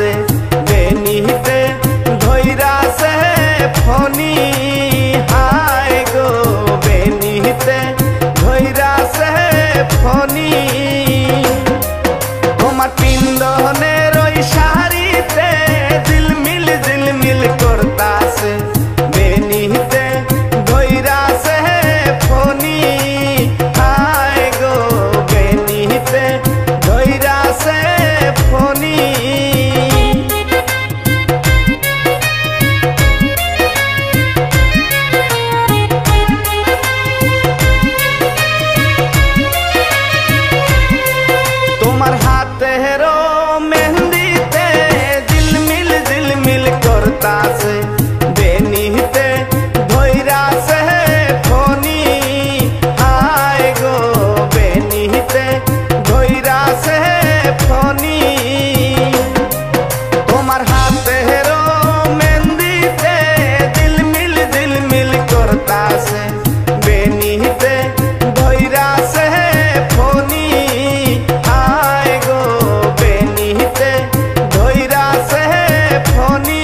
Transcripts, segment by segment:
से बेनिते धोइरा से फनी हाय गो बेनिते धोइरा से फनी তোমার পিন্দনের ওই শাড়িতে ঝিলমিল করতাছে বেনিতে ধইরাছে ফনি হায় গো বেনিতে ধইরাছে ফনি তোমার হাতেরও মেহেন্দিতে ঝিলমিল করতাছে বেনিতে ধইরাছে ফনি হায় গো বেনিতে ধইরাছে ফনি তোমার হাতেরও মেহেন্দিতে ঝিলমিল করতাছে বেনিতে ধইরাছে ফনি হায় গো বেনিতে ধইরাছে ফনি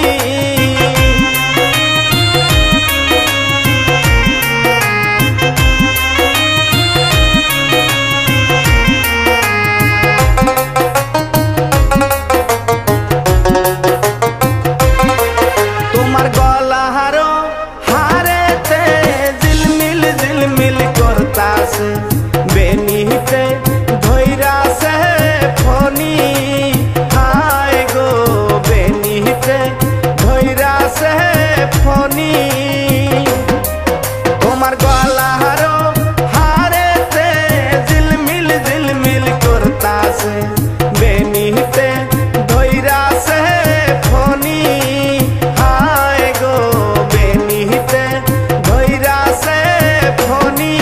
তোমার গলাহারও হারেতে ঝিলমিল করতাছে বেনিতে ধইরাছে ফনি হায় গো বেনিতে ধইরাছে ফনি তোমার গলাহারও হারেতে ঝিলমিল করতাছে বেনিতে ধইরাছে ফনি হায় গো বেনিতে ধইরাছে ফনি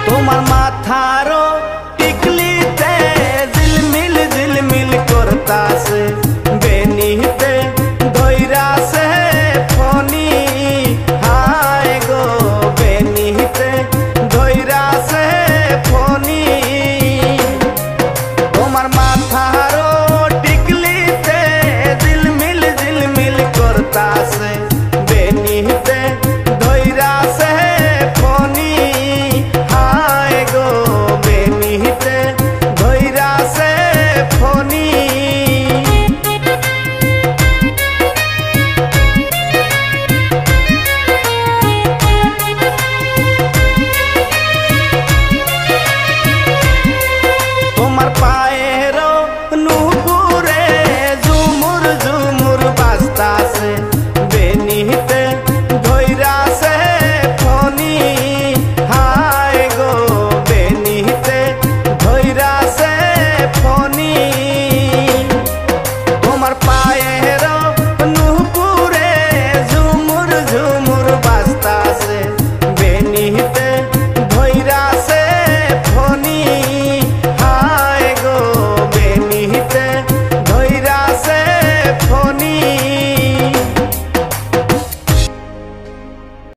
তোমার মাথারও টিকলিতে ঝিলমিল করতাছে বেনিতে ধইরাছে ফনি হায় গো বেনিতে ধইরাছে ফনি তোমার মাথা